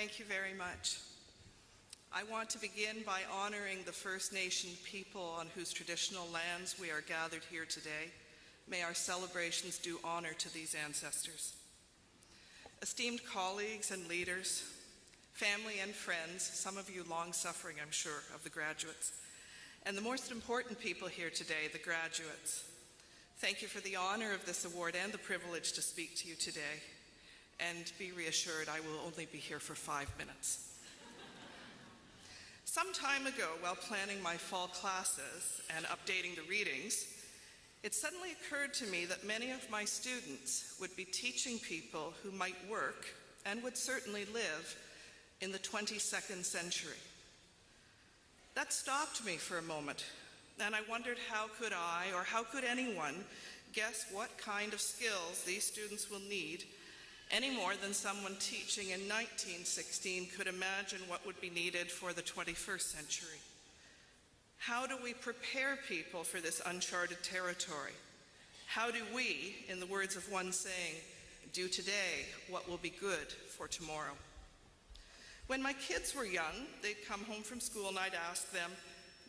Thank you very much. I want to begin by honoring the First Nation people on whose traditional lands we are gathered here today. May our celebrations do honor to these ancestors. Esteemed colleagues and leaders, family and friends, some of you long-suffering, I'm sure, of the graduates, and the most important people here today, the graduates. Thank you for the honor of this award and the privilege to speak to you today. And be reassured, I will only be here for 5 minutes. Some time ago, while planning my fall classes and updating the readings, it suddenly occurred to me that many of my students would be teaching people who might work and would certainly live in the 22nd century. That stopped me for a moment, and I wondered how could I, or how could anyone, guess what kind of skills these students will need any more than someone teaching in 1916 could imagine what would be needed for the 21st century. How do we prepare people for this uncharted territory? How do we, in the words of one saying, do today what will be good for tomorrow? When my kids were young, they'd come home from school and I'd ask them,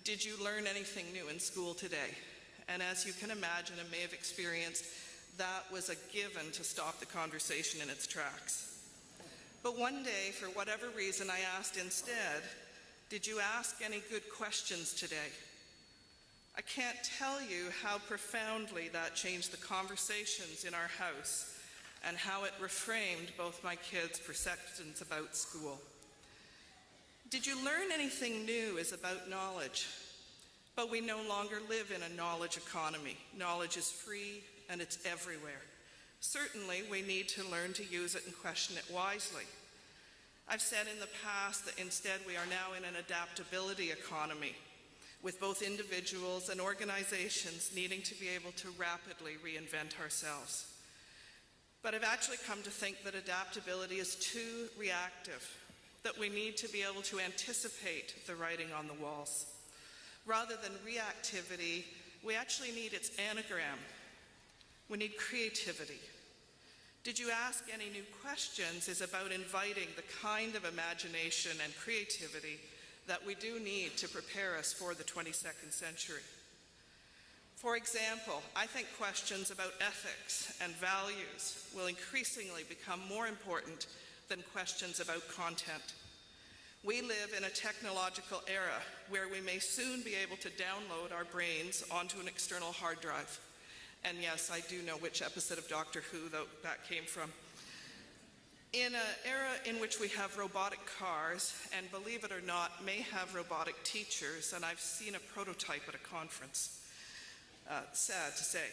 did you learn anything new in school today? And as you can imagine and may have experienced, that was a given to stop the conversation in its tracks. But one day, for whatever reason, I asked instead, did you ask any good questions today? I can't tell you how profoundly that changed the conversations in our house and how it reframed both my kids' perceptions about school. Did you learn anything new is about knowledge, but we no longer live in a knowledge economy. Knowledge is free and it's everywhere. Certainly, we need to learn to use it and question it wisely. I've said in the past that instead we are now in an adaptability economy, with both individuals and organizations needing to be able to rapidly reinvent ourselves. But I've actually come to think that adaptability is too reactive, that we need to be able to anticipate the writing on the walls. Rather than reactivity, we actually need its anagram. We need creativity. Did you ask any new questions is about inviting the kind of imagination and creativity that we do need to prepare us for the 22nd century. For example, I think questions about ethics and values will increasingly become more important than questions about content. We live in a technological era where we may soon be able to download our brains onto an external hard drive. And yes, I do know which episode of Doctor Who that came from. In an era in which we have robotic cars, and believe it or not, may have robotic teachers, and I've seen a prototype at a conference, sad to say,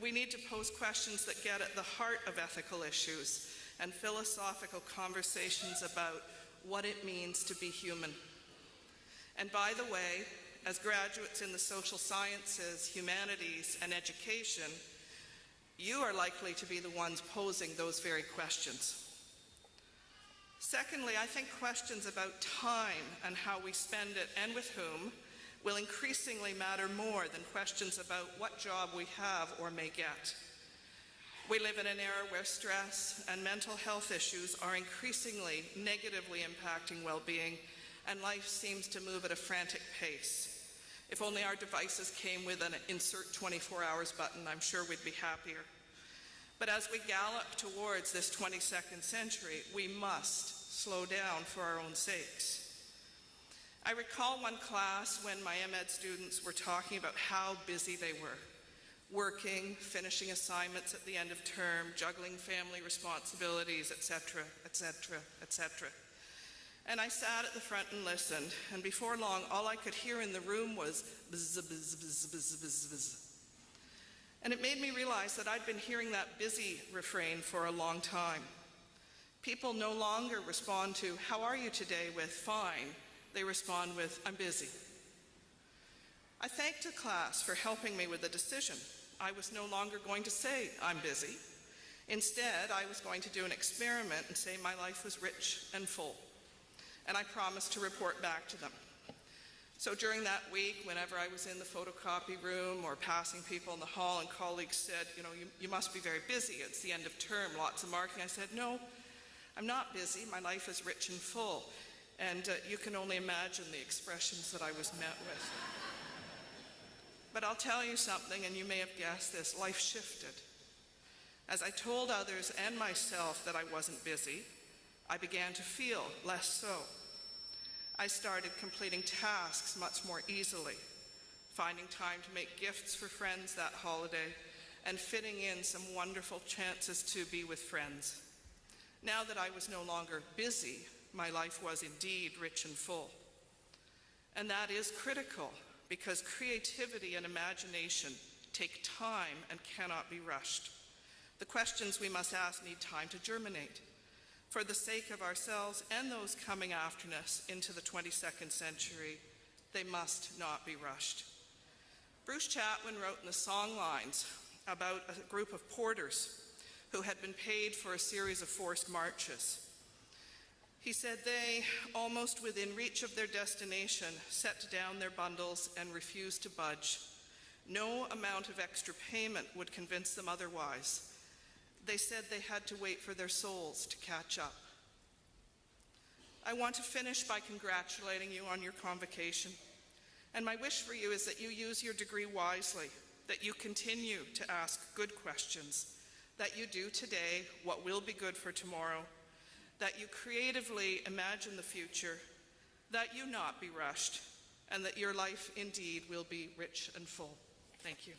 we need to pose questions that get at the heart of ethical issues and philosophical conversations about what it means to be human. And by the way, as graduates in the social sciences, humanities, and education, you are likely to be the ones posing those very questions. Secondly, I think questions about time and how we spend it and with whom will increasingly matter more than questions about what job we have or may get. We live in an era where stress and mental health issues are increasingly negatively impacting well-being, and life seems to move at a frantic pace. If only our devices came with an insert 24 hours button, I'm sure we'd be happier. But as we gallop towards this 22nd century, we must slow down for our own sakes. I recall one class when my MEd students were talking about how busy they were. Working, finishing assignments at the end of term, juggling family responsibilities, etc., etc., etc. And I sat at the front and listened, and before long, all I could hear in the room was bzz, bzz, bzz, bzz, bzz, bzz. And it made me realize that I'd been hearing that busy refrain for a long time. People no longer respond to, how are you today, with fine. They respond with, I'm busy. I thanked the class for helping me with the decision. I was no longer going to say, I'm busy. Instead, I was going to do an experiment and say my life was rich and full. And I promised to report back to them. So during that week, whenever I was in the photocopy room or passing people in the hall and colleagues said, you must be very busy, it's the end of term, lots of marking, I said, no, I'm not busy. My life is rich and full. And you can only imagine the expressions that I was met with. But I'll tell you something, and you may have guessed this, life shifted. As I told others and myself that I wasn't busy, I began to feel less so. I started completing tasks much more easily, finding time to make gifts for friends that holiday, and fitting in some wonderful chances to be with friends. Now that I was no longer busy, my life was indeed rich and full. And that is critical, because creativity and imagination take time and cannot be rushed. The questions we must ask need time to germinate. For the sake of ourselves and those coming after us into the 22nd century, they must not be rushed. Bruce Chatwin wrote in the song lines about a group of porters who had been paid for a series of forced marches. He said they, almost within reach of their destination, set down their bundles and refused to budge. No amount of extra payment would convince them otherwise. They said they had to wait for their souls to catch up. I want to finish by congratulating you on your convocation. And my wish for you is that you use your degree wisely, that you continue to ask good questions, that you do today what will be good for tomorrow, that you creatively imagine the future, that you not be rushed, and that your life indeed will be rich and full. Thank you.